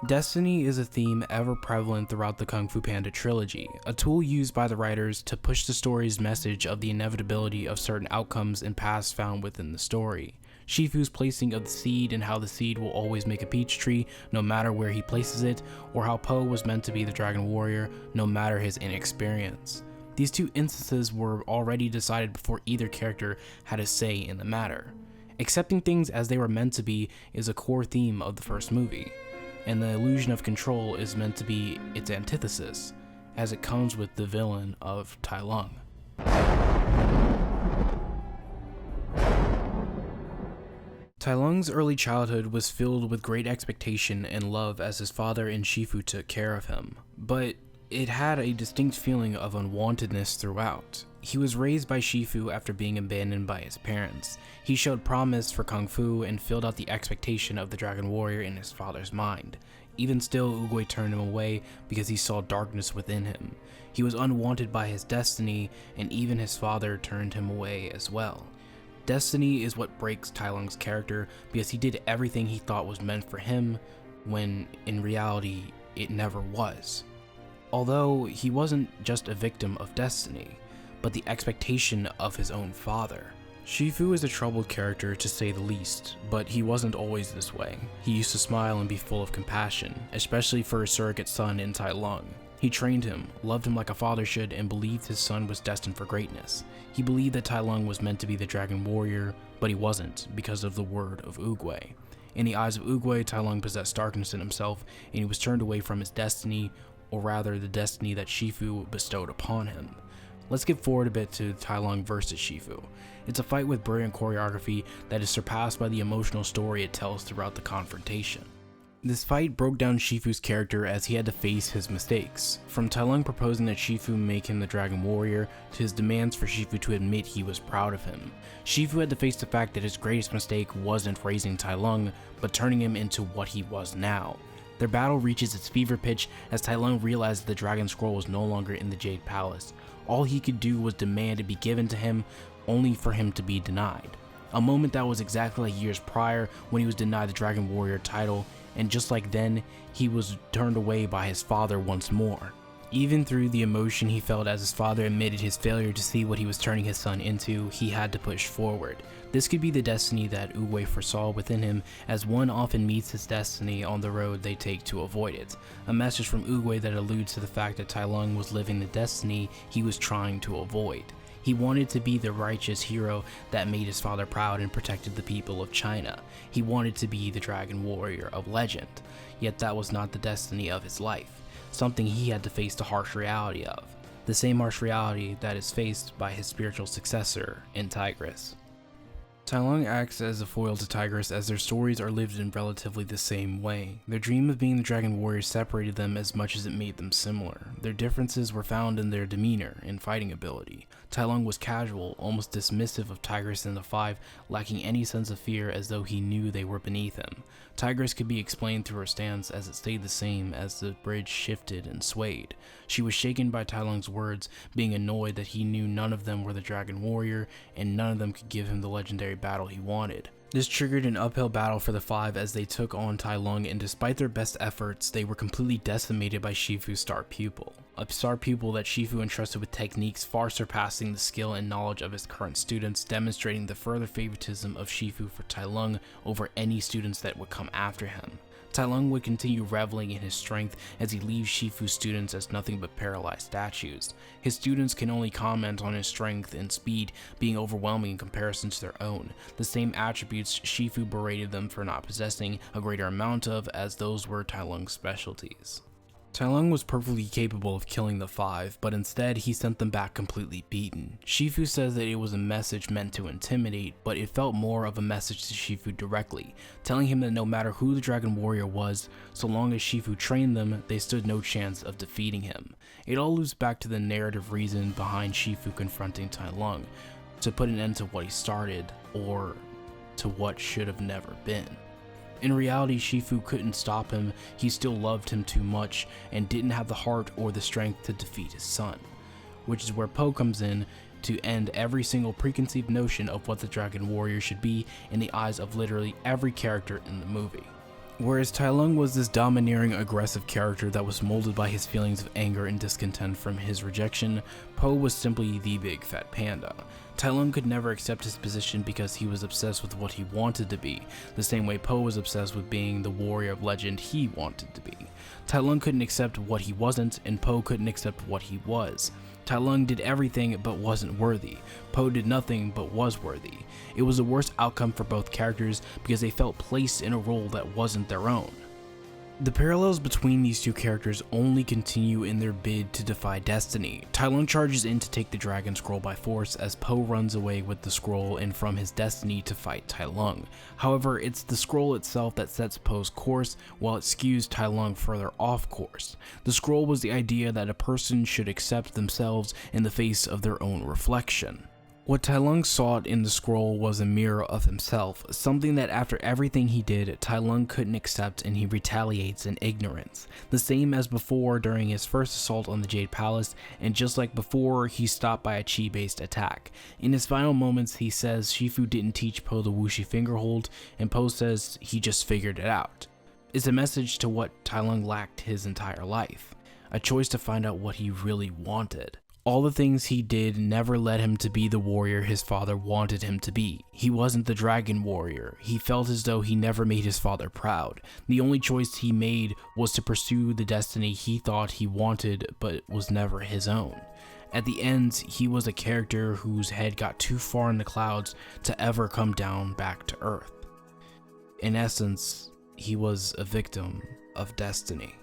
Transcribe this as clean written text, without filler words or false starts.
Destiny is a theme ever prevalent throughout the Kung Fu Panda trilogy, a tool used by the writers to push the story's message of the inevitability of certain outcomes and paths found within the story. Shifu's placing of the seed and how the seed will always make a peach tree no matter where he places it, or how Po was meant to be the Dragon Warrior no matter his inexperience. These two instances were already decided before either character had a say in the matter. Accepting things as they were meant to be is a core theme of the first movie, and the illusion of control is meant to be its antithesis, as it comes with the villain of Tai Lung. Tai Lung's early childhood was filled with great expectation and love as his father and Shifu took care of him, but it had a distinct feeling of unwantedness throughout. He was raised by Shifu after being abandoned by his parents. He showed promise for Kung Fu and filled out the expectation of the Dragon Warrior in his father's mind. Even still, Oogway turned him away because he saw darkness within him. He was unwanted by his destiny, and even his father turned him away as well. Destiny is what breaks Tai Lung's character because he did everything he thought was meant for him, when in reality, it never was. Although he wasn't just a victim of destiny, but the expectation of his own father. Shifu is a troubled character to say the least, but he wasn't always this way. He used to smile and be full of compassion, especially for his surrogate son in Tai Lung. He trained him, loved him like a father should, and believed his son was destined for greatness. He believed that Tai Lung was meant to be the Dragon Warrior, but he wasn't because of the word of Oogway. In the eyes of Oogway, Tai Lung possessed darkness in himself, and he was turned away from his destiny, or rather the destiny that Shifu bestowed upon him. Let's get forward a bit to Tai Lung versus Shifu. It's a fight with brilliant choreography that is surpassed by the emotional story it tells throughout the confrontation. This fight broke down Shifu's character as he had to face his mistakes, from Tai Lung proposing that Shifu make him the Dragon Warrior to his demands for Shifu to admit he was proud of him. Shifu had to face the fact that his greatest mistake wasn't raising Tai Lung, but turning him into what he was now. Their battle reaches its fever pitch as Tai Lung realized the Dragon Scroll was no longer in the Jade Palace. All he could do was demand it be given to him, only for him to be denied. A moment that was exactly like years prior when he was denied the Dragon Warrior title, and just like then, he was turned away by his father once more. Even through the emotion he felt as his father admitted his failure to see what he was turning his son into, he had to push forward. This could be the destiny that Oogway foresaw within him, as one often meets his destiny on the road they take to avoid it. A message from Oogway that alludes to the fact that Tai Lung was living the destiny he was trying to avoid. He wanted to be the righteous hero that made his father proud and protected the people of China. He wanted to be the Dragon Warrior of legend, yet that was not the destiny of his life, something he had to face the harsh reality of, the same harsh reality that is faced by his spiritual successor in Tigress. Tai Lung acts as a foil to Tigress as their stories are lived in relatively the same way. Their dream of being the Dragon Warrior separated them as much as it made them similar. Their differences were found in their demeanor and fighting ability. Tai Lung was casual, almost dismissive of Tigress and the Five, lacking any sense of fear as though he knew they were beneath him. Tigress could be explained through her stance as it stayed the same as the bridge shifted and swayed. She was shaken by Tai Lung's words, being annoyed that he knew none of them were the Dragon Warrior and none of them could give him the legendary battle he wanted. This triggered an uphill battle for the Five as they took on Tai Lung, and despite their best efforts, they were completely decimated by Shifu's star pupil. A star pupil that Shifu entrusted with techniques far surpassing the skill and knowledge of his current students, demonstrating the further favoritism of Shifu for Tai Lung over any students that would come after him. Tai Lung would continue reveling in his strength as he leaves Shifu's students as nothing but paralyzed statues. His students can only comment on his strength and speed being overwhelming in comparison to their own, the same attributes Shifu berated them for not possessing a greater amount of, as those were Tai Lung's specialties. Tai Lung was perfectly capable of killing the Five, but instead he sent them back completely beaten. Shifu says that it was a message meant to intimidate, but it felt more of a message to Shifu directly, telling him that no matter who the Dragon Warrior was, so long as Shifu trained them, they stood no chance of defeating him. It all loops back to the narrative reason behind Shifu confronting Tai Lung, to put an end to what he started, or to what should have never been. In reality, Shifu couldn't stop him, he still loved him too much, and didn't have the heart or the strength to defeat his son. Which is where Po comes in to end every single preconceived notion of what the Dragon Warrior should be in the eyes of literally every character in the movie. Whereas Tai Lung was this domineering, aggressive character that was molded by his feelings of anger and discontent from his rejection, Po was simply the big fat panda. Tai Lung could never accept his position because he was obsessed with what he wanted to be, the same way Po was obsessed with being the warrior of legend he wanted to be. Tai Lung couldn't accept what he wasn't, and Po couldn't accept what he was. Tai Lung did everything but wasn't worthy. Po did nothing but was worthy. It was the worst outcome for both characters because they felt placed in a role that wasn't their own. The parallels between these two characters only continue in their bid to defy destiny. Tai Lung charges in to take the Dragon Scroll by force as Po runs away with the scroll and from his destiny to fight Tai Lung. However, it's the scroll itself that sets Po's course while it skews Tai Lung further off course. The scroll was the idea that a person should accept themselves in the face of their own reflection. What Tai Lung sought in the scroll was a mirror of himself, something that after everything he did, Tai Lung couldn't accept and he retaliates in ignorance. The same as before during his first assault on the Jade Palace, and just like before, he's stopped by a chi-based attack. In his final moments, he says Shifu didn't teach Po the Wuxi fingerhold, and Po says he just figured it out. It's a message to what Tai Lung lacked his entire life, a choice to find out what he really wanted. All the things he did never led him to be the warrior his father wanted him to be. He wasn't the dragon warrior. He felt as though he never made his father proud. The only choice he made was to pursue the destiny he thought he wanted but was never his own. At the end, he was a character whose head got too far in the clouds to ever come down back to earth. In essence, he was a victim of destiny.